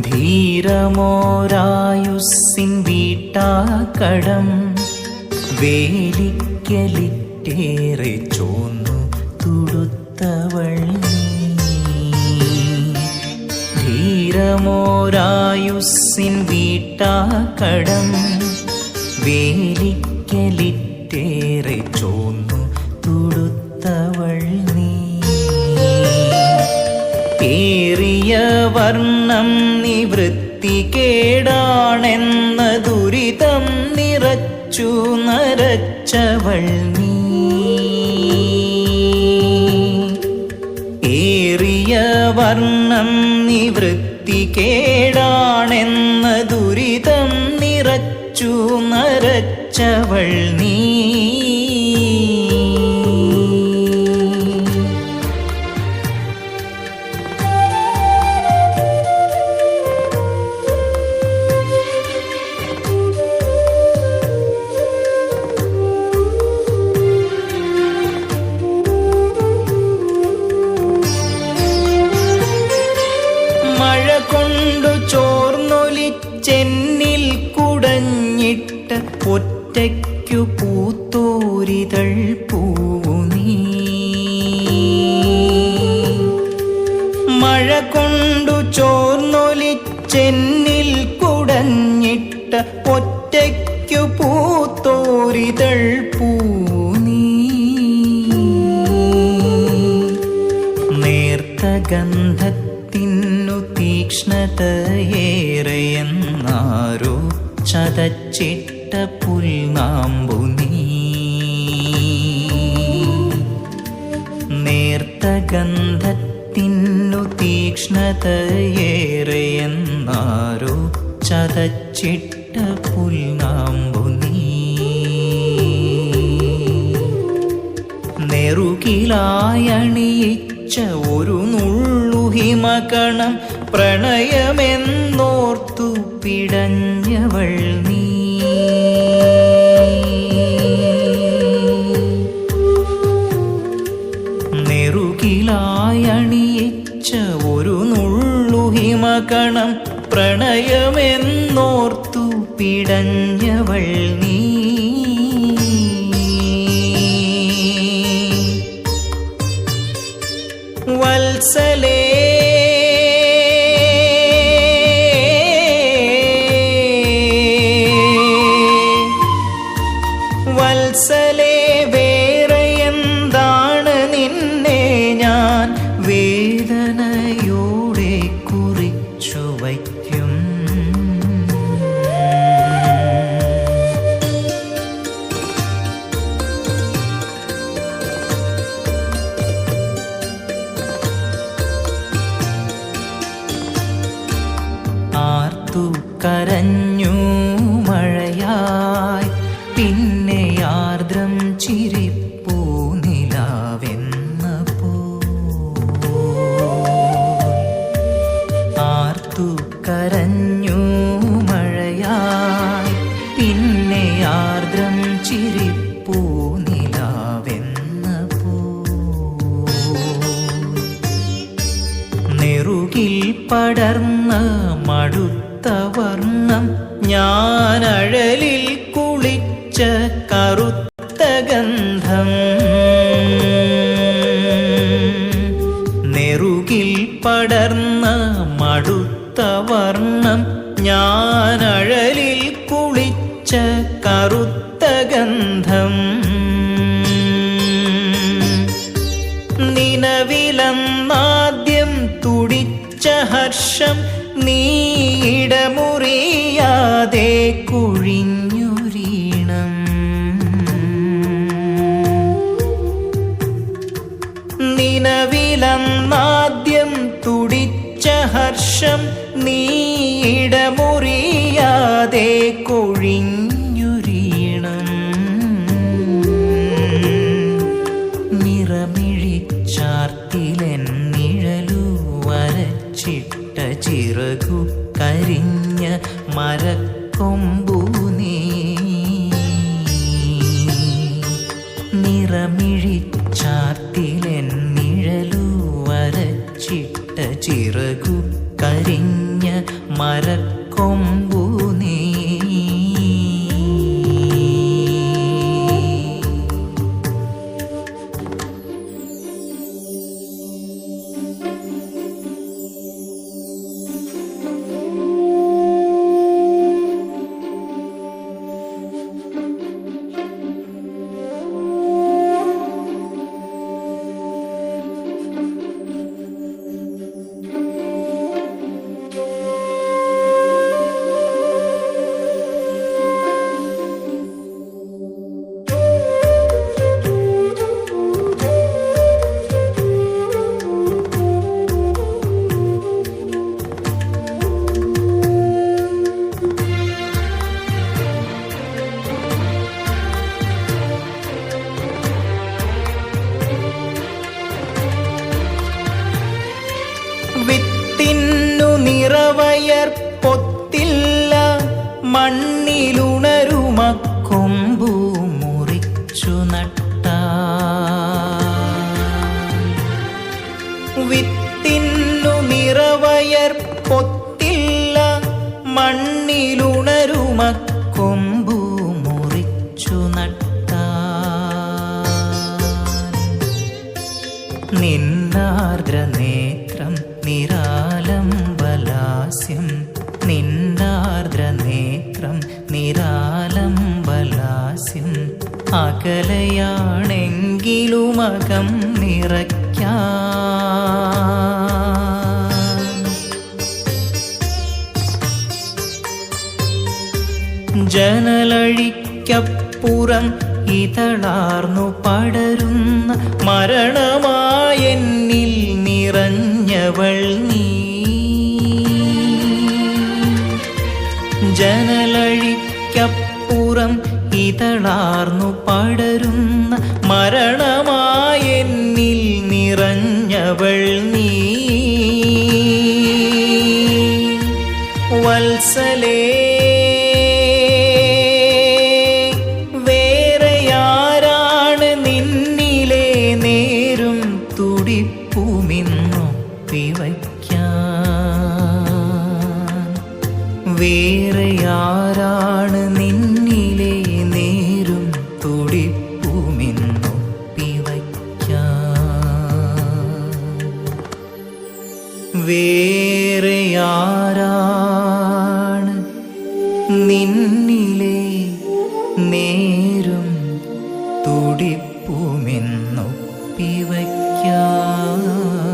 ധീരമോരായുസ്സിൻ വീട്ടാക്കടം വേലിക്കലിറ്റേറെ ചോന്നു തുടുത്തവൾ നീ. ധീരമോരായുസ്സിൻ വീട്ടാക്കടം വേലിക്കലിറ്റേറെ ചോന്നു തുടുത്തവൾ നീ. ഏറിയ വർണ്ണം നിവൃത്തികേടാണെന്ന ദുരിതം നിറച്ചു നരച്ചവൾ നീ. ഏറിയ വർണ്ണം നിവൃത്തികേടാണെന്ന ദുരിതം നിറച്ചു നരച്ചവൾ നീ. മഴ കൊണ്ടു ചോർന്നൊലിച്ചെന്നിൽ കുടഞ്ഞിട്ട ഒറ്റയ്ക്കു പൂത്തോരിതൾ പൂവു നീ. മഴ കൊണ്ടു ചോർന്നൊലിച്ചെന്നിൽ കുടഞ്ഞിട്ട ഒറ്റയ്ക്കു പൂത്തോരിതൾ പൂവു നീ. നേർത്ത ഗന്ധത്തിനു തീക്ഷ്ണതയേറെയെന്നാരോ ചതച്ചിട്ട പുൽനാമ്പു നീ. നേർത്ത ഗന്ധത്തിനു തീക്ഷ്ണതയേറെയെന്നാരോ ചതച്ചിട്ട പുൽനാമ്പു നീ. നെറുകിലായണിയിച്ച ഒരു നുള്ളു ഹിമകണം പ്രണയമെന്നോർത്തു പിടഞ്ഞവൾ നീ. നെറുകിലായണിയിച്ച ഒരു നുള്ളു ഹിമകണം പ്രണയമെന്നോർത്തു പിടഞ്ഞവൾ നീ. വത്സലേ വത്സലേ വേറെ എന്താണ് നിന്നെ ഞാൻ വേദനയോടെ കുറിച്ചു വയ്ക്കും. ആർത്തു കരഞ്ഞു മഴയായി പിന്നെ ആർദ്രം ചിരിപ്പൂ നിലാവെന്ന പോ. ആർത്തു കരഞ്ഞു മഴയായി പിന്നെ ആർദ്രം ചിരിപ്പൂ നിലാവെന്ന പോ. നെറുകിൽ പടർന്ന മടുത്ത വർണ്ണം ഞാനഴലിൽ കുളിച്ച കറുത്ത ഗന്ധം. നെറുകിൽ പടർന്ന മടുത്ത വർണ്ണം ഞാനഴലിൽ കുളിച്ച കറുത്ത ഗന്ധം. നിലവിലന്നാദ്യം തുടിച്ച ഹർഷം നീയിടമുറിയാതെ കുഴിഞ്ഞൊരീണം. നിലവിലന്നാദ്യം തുടിച്ച ഹർഷം നീയിടമുറിയാതെ കൊഴിഞ്ഞൊരീണം. നിറമിഴിച്ചാർത്തിലെൻ നിഴലു വരച്ചിട്ട ചിറകു കരിഞ്ഞ മരക്കൊമ്പു നീ. നിറമിഴിച്ചാർത്തിലെൻ നിഴലു വരച്ചിട്ട ചിറകു കരിഞ്ഞ മരക്കൊമ്പു നീ. വിത്തിന്നു നിറവയർ പൊത്തില്ല, മണ്ണിലുണരുമ കൊമ്പു മുറിച്ചു നട്ട. വിത്തിന്നു നിറവയർ പൊത്തില്ല, മണ്ണിലുണരുമ കൊമ്പു മുറിച്ചു നട്ട. നിന്നാർദ്ര നേത്രം നിരാലംബലാസ്യം, നിന്നാർദ്ര നേത്രം നിരാലംബലാസ്യം. അകലയാണെങ്കിലുമകം നിറയ്ക്കാൻ. ജനലഴിക്കപ്പുറം ഇതളാർന്നു പടരുന്ന മരണമായെന്നിൽ നിറഞ്ഞവൾ നീ. ജനലഴിക്കപ്പുറം ഇതളാർന്നു പടരുന്ന മരണമായെന്നിൽ നിറഞ്ഞവൾ നീ. വത്സലേ വേറെയാരാണ് നിന്നിലെ നേരും തുടിപ്പുമെന്നൊപ്പിവയ്ക്കാൻ. വേറെയാരാണ് നിന്നിലെ നേരും തുടിപ്പുമെന്നൊപ്പിവയ്ക്കാൻ.